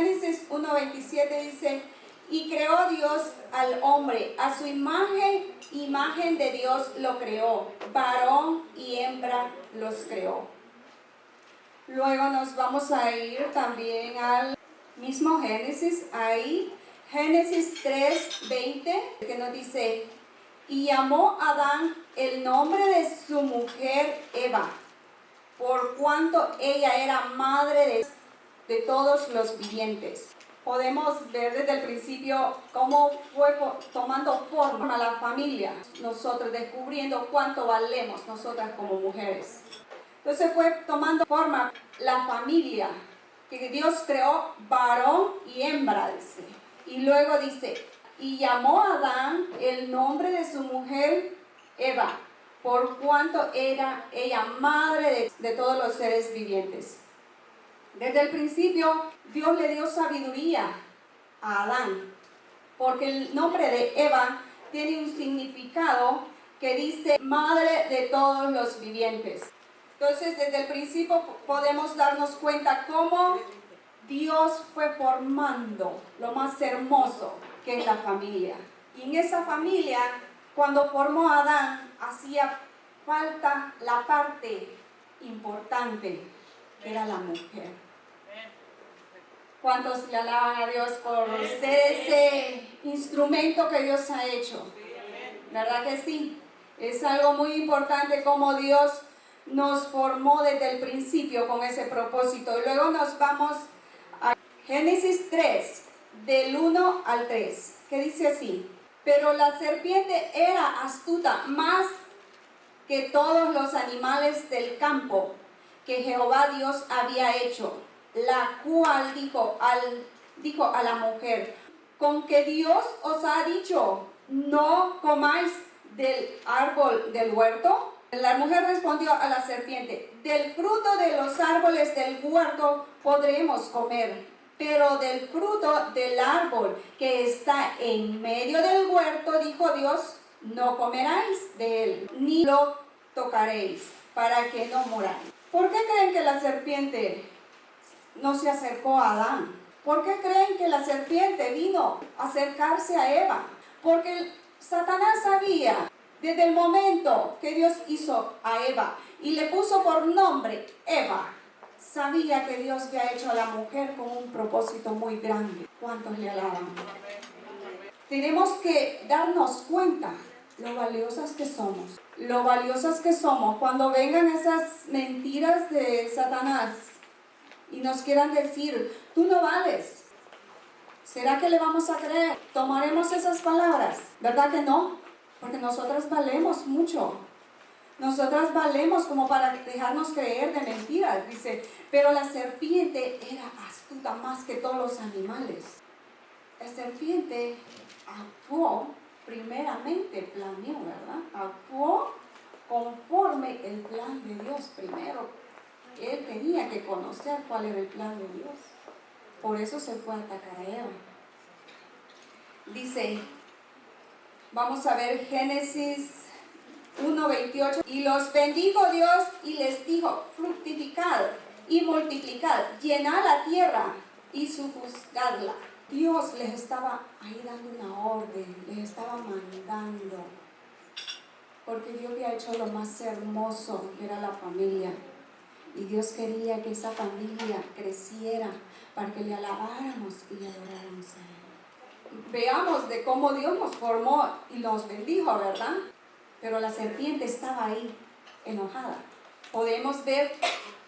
Génesis 1:27 dice, y creó Dios al hombre, a su imagen, imagen de Dios lo creó, varón y hembra los creó. Luego nos vamos a ir también al mismo Génesis, ahí, Génesis 3:20, que nos dice, y llamó Adán el nombre de su mujer Eva, por cuanto ella era madre de todos los vivientes. Podemos ver desde el principio cómo fue tomando forma la familia, nosotros descubriendo cuánto valemos nosotras como mujeres. Entonces fue tomando forma la familia, que Dios creó varón y hembra, dice. Y luego dice, y llamó a Adán el nombre de su mujer Eva, por cuanto era ella madre de todos los seres vivientes. Desde el principio, Dios le dio sabiduría a Adán, porque el nombre de Eva tiene un significado que dice madre de todos los vivientes. Entonces, desde el principio podemos darnos cuenta cómo Dios fue formando lo más hermoso que es la familia. Y en esa familia, cuando formó a Adán, hacía falta la parte importante, que era la mujer. ¿Cuántos le alaban a Dios por ser ese instrumento que Dios ha hecho? ¿Verdad que sí? Es algo muy importante como Dios nos formó desde el principio con ese propósito. Y luego nos vamos a Génesis 3, del 1 al 3, que dice así, pero la serpiente era astuta más que todos los animales del campo que Jehová Dios había hecho, la cual dijo a la mujer, con que Dios os ha dicho, no comáis del árbol del huerto. La mujer respondió a la serpiente, del fruto de los árboles del huerto podremos comer, pero del fruto del árbol que está en medio del huerto, dijo Dios, no comeráis de él, ni lo tocaréis, para que no muráis. ¿Por qué creen que la serpiente no se acercó a Adán? ¿Por qué creen que la serpiente vino a acercarse a Eva? Porque Satanás sabía desde el momento que Dios hizo a Eva y le puso por nombre Eva, sabía que Dios había hecho a la mujer con un propósito muy grande. ¿Cuántos le alaban? Tenemos que darnos cuenta lo valiosas que somos. Lo valiosas que somos cuando vengan esas mentiras de Satanás y nos quieran decir, tú no vales. ¿Será que le vamos a creer? ¿Tomaremos esas palabras? ¿Verdad que no? Porque nosotras valemos mucho. Nosotras valemos como para dejarnos creer de mentiras. Dice, pero la serpiente era astuta más que todos los animales. La serpiente actuó, primeramente planeó, ¿verdad? Actuó conforme el plan de Dios primero. Él tenía que conocer cuál era el plan de Dios. Por eso se fue a atacar a Eva. Dice, vamos a ver Génesis 1:28. Y los bendijo Dios y les dijo, fructificad y multiplicad, llenad la tierra y sojuzgadla. Dios les estaba ahí dando una orden, les estaba mandando. Porque Dios había hecho lo más hermoso, que era la familia. Y Dios quería que esa familia creciera para que le alabáramos y le adoráramos a Él. Veamos de cómo Dios nos formó y nos bendijo, ¿verdad? Pero la serpiente estaba ahí, enojada. Podemos ver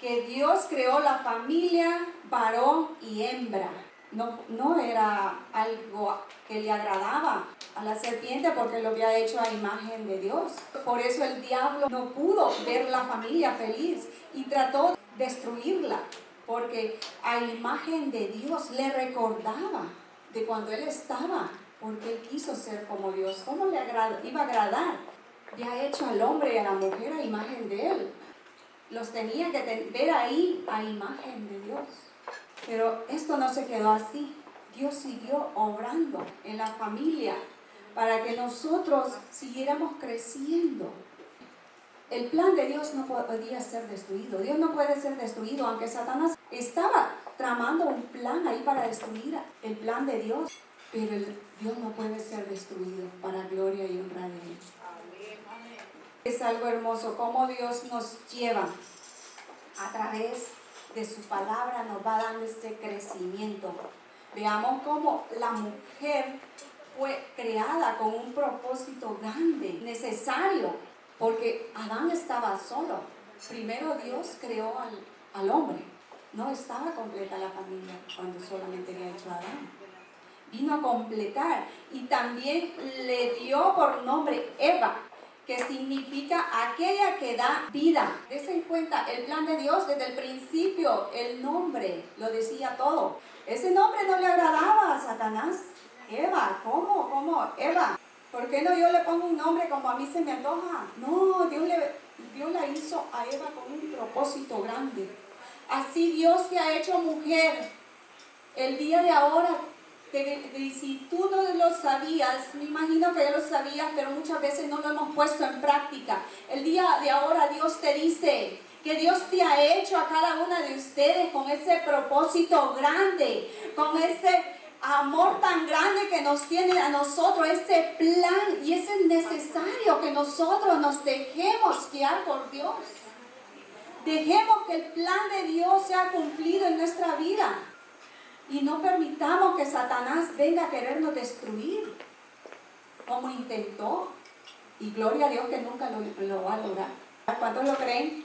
que Dios creó la familia varón y hembra. No era algo que le agradaba a la serpiente porque lo había hecho a imagen de Dios. Por eso el diablo no pudo ver la familia feliz y trató de destruirla, porque a imagen de Dios le recordaba de cuando él estaba, porque él quiso ser como Dios. ¿Cómo le iba a agradar? Había hecho al hombre y a la mujer a imagen de él. Los tenía que ver ahí a imagen de Dios. Pero esto no se quedó así. Dios siguió obrando en la familia para que nosotros siguiéramos creciendo. el plan de Dios no podía ser destruido. Dios no puede ser destruido, aunque Satanás estaba tramando un plan ahí para destruir el plan de Dios. Pero Dios no puede ser destruido, para gloria y honra de Él. Es algo hermoso cómo Dios nos lleva a través de su palabra, nos va dando este crecimiento. Veamos cómo la mujer fue creada con un propósito grande, necesario, porque Adán estaba solo. Primero Dios creó al hombre. No estaba completa la familia cuando solamente había hecho a Adán. Vino a completar y también le dio por nombre Eva, que significa aquella que da vida. Dese cuenta, el plan de Dios desde el principio, el nombre lo decía todo. Ese nombre no le agradaba a Satanás. Eva, ¿cómo? Eva. ¿Por qué no yo le pongo un nombre como a mí se me antoja? No, Dios la hizo a Eva con un propósito grande. Así Dios te ha hecho mujer. El día de ahora, si tú no lo sabías, me imagino que ya lo sabías, pero muchas veces no lo hemos puesto en práctica. El día de ahora Dios te dice que Dios te ha hecho a cada una de ustedes con ese propósito grande, con ese amor tan grande que nos tiene a nosotros, ese plan, y es necesario que nosotros nos dejemos guiar por Dios. Dejemos que el plan de Dios sea cumplido en nuestra vida. Y no permitamos que Satanás venga a querernos destruir, como intentó. Y gloria a Dios que nunca lo va a lograr. ¿Cuántos lo creen?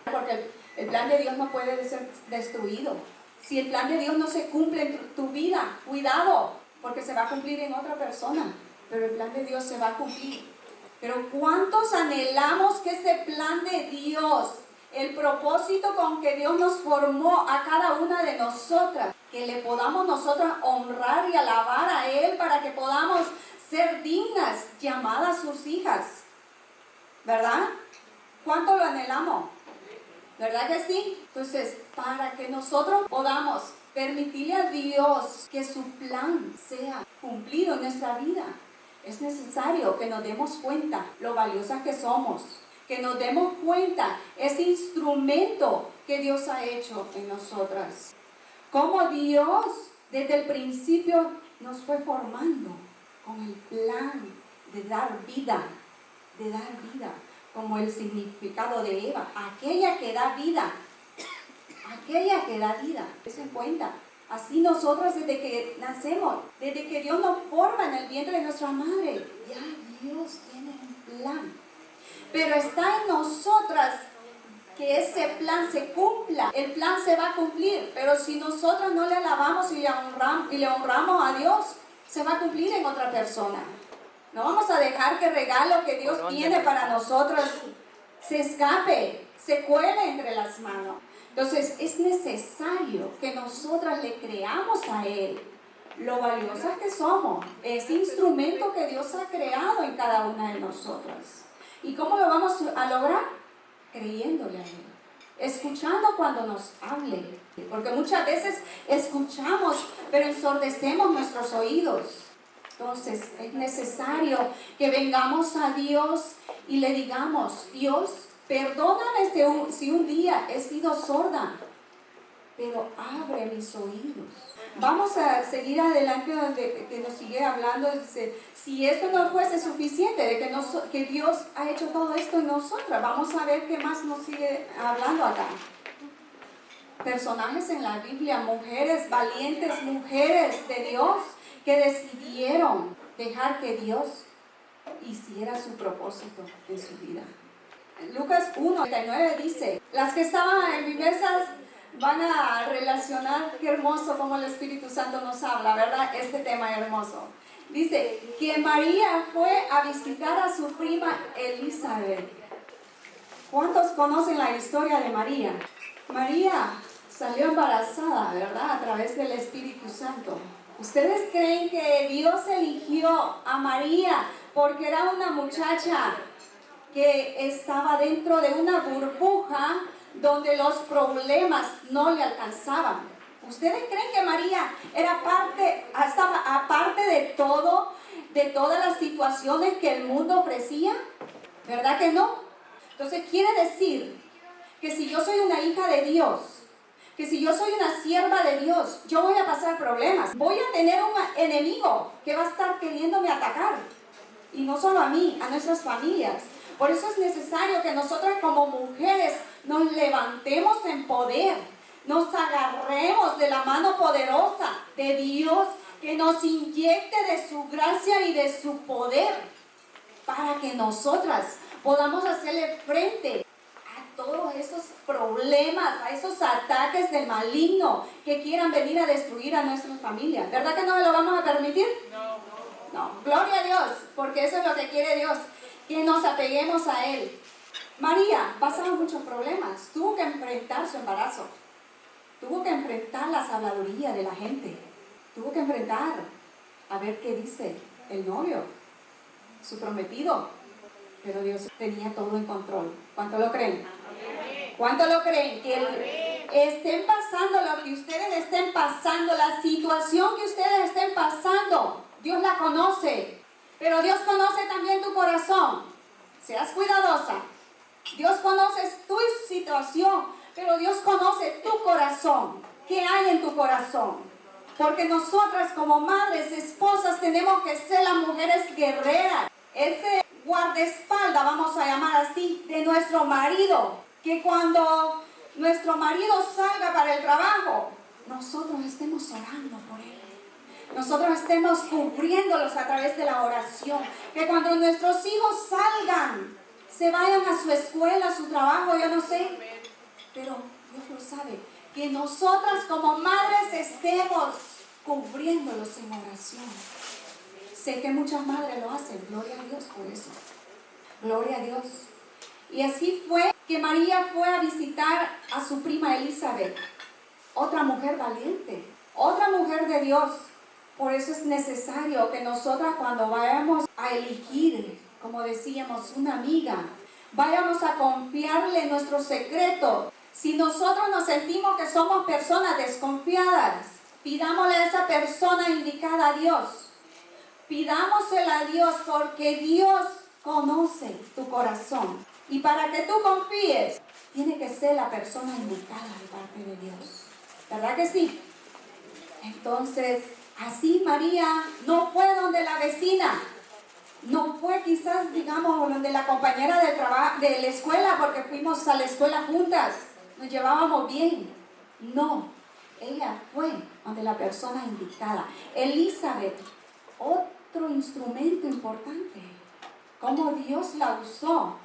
Porque el plan de Dios no puede ser destruido. Si el plan de Dios no se cumple en tu vida, cuidado, porque se va a cumplir en otra persona. Pero el plan de Dios se va a cumplir. Pero ¿cuántos anhelamos que ese plan de Dios, el propósito con que Dios nos formó a cada una de nosotras, que le podamos nosotras honrar y alabar a Él para que podamos ser dignas, llamadas sus hijas? ¿Verdad? ¿Cuánto lo anhelamos? ¿Verdad que sí? Entonces, para que nosotros podamos permitirle a Dios que su plan sea cumplido en nuestra vida, es necesario que nos demos cuenta lo valiosas que somos, que nos demos cuenta ese instrumento que Dios ha hecho en nosotras. Cómo Dios desde el principio nos fue formando con el plan de dar vida, como el significado de Eva, aquella que da vida, ¿se dan cuenta? Así nosotros desde que nacemos, desde que Dios nos forma en el vientre de nuestra madre, ya Dios tiene un plan. Pero está en nosotras que ese plan se cumpla. El plan se va a cumplir, pero si nosotros no le alabamos y le honramos a Dios, se va a cumplir en otra persona. No vamos a dejar que el regalo que Dios tiene para nosotros se escape, se cuele entre las manos. Entonces es necesario que nosotras le creamos a Él lo valiosas que somos, ese instrumento que Dios ha creado en cada una de nosotras. ¿Y cómo lo vamos a lograr? Creyéndole a Él, escuchando cuando nos hable, porque muchas veces escuchamos, pero ensordecemos nuestros oídos. Entonces es necesario que vengamos a Dios y le digamos: Dios, perdóname si un día he sido sorda, pero abre mis oídos. Vamos a seguir adelante donde que nos sigue hablando. Dice, si esto no fuese suficiente, de que Dios ha hecho todo esto en nosotras, vamos a ver qué más nos sigue hablando acá. Personajes en la Biblia, mujeres valientes, mujeres de Dios, que decidieron dejar que Dios hiciera su propósito en su vida. Lucas 1:39 dice, las que estaban en inmersas van a relacionar, qué hermoso como el Espíritu Santo nos habla, ¿verdad? Este tema hermoso. Dice que María fue a visitar a su prima Elizabeth. ¿Cuántos conocen la historia de María? María salió embarazada, ¿verdad? A través del Espíritu Santo. ¿Ustedes creen que Dios eligió a María porque era una muchacha que estaba dentro de una burbuja donde los problemas no le alcanzaban? ¿Ustedes creen que María estaba aparte de todas las situaciones que el mundo ofrecía? ¿Verdad que no? Entonces quiere decir que si yo soy una hija de Dios, que si yo soy una sierva de Dios, yo voy a pasar problemas. Voy a tener un enemigo que va a estar queriéndome atacar. Y no solo a mí, a nuestras familias. Por eso es necesario que nosotras como mujeres nos levantemos en poder, nos agarremos de la mano poderosa de Dios, que nos inyecte de su gracia y de su poder, para que nosotras podamos hacerle frente a todos esos problemas, a esos ataques del maligno que quieran venir a destruir a nuestras familias. ¿Verdad que no lo vamos a permitir? No, gloria a Dios, porque eso es lo que quiere Dios, que nos apeguemos a Él. María pasaba muchos problemas, tuvo que enfrentar su embarazo, tuvo que enfrentar las habladurías de la gente, tuvo que enfrentar a ver qué dice el novio, su prometido, pero Dios tenía todo en control. ¿Cuánto lo creen? ¿Cuánto lo creen? Que estén pasando lo que ustedes estén pasando, la situación que ustedes estén pasando, Dios la conoce, pero Dios conoce también tu corazón. Seas cuidadosa. Dios conoce tu situación, pero Dios conoce tu corazón. ¿Qué hay en tu corazón? Porque nosotras como madres, esposas, tenemos que ser las mujeres guerreras. Ese guardaespaldas, vamos a llamar así, de nuestro marido. Que cuando nuestro marido salga para el trabajo, nosotros estemos orando por él. Nosotros estemos cubriéndolos a través de la oración. Que cuando nuestros hijos salgan, se vayan a su escuela, a su trabajo, yo no sé, pero Dios lo sabe. Que nosotras como madres estemos cubriéndolos en oración. Sé que muchas madres lo hacen, gloria a Dios por eso. Gloria a Dios. Y así fue que María fue a visitar a su prima Elizabeth, otra mujer valiente, otra mujer de Dios. Por eso es necesario que nosotras cuando vayamos a elegir, como decíamos, una amiga, vayamos a confiarle nuestro secreto. Si nosotros nos sentimos que somos personas desconfiadas, pidámosle a esa persona indicada a Dios. Pidámosela a Dios porque Dios conoce tu corazón. Y para que tú confíes, tiene que ser la persona indicada de parte de Dios. ¿Verdad que sí? Entonces, así María no fue donde la vecina, no fue quizás, digamos, donde la compañera de trabajo, de la escuela, porque fuimos a la escuela juntas, nos llevábamos bien. No, ella fue donde la persona indicada. Elizabeth, otro instrumento importante, cómo Dios la usó.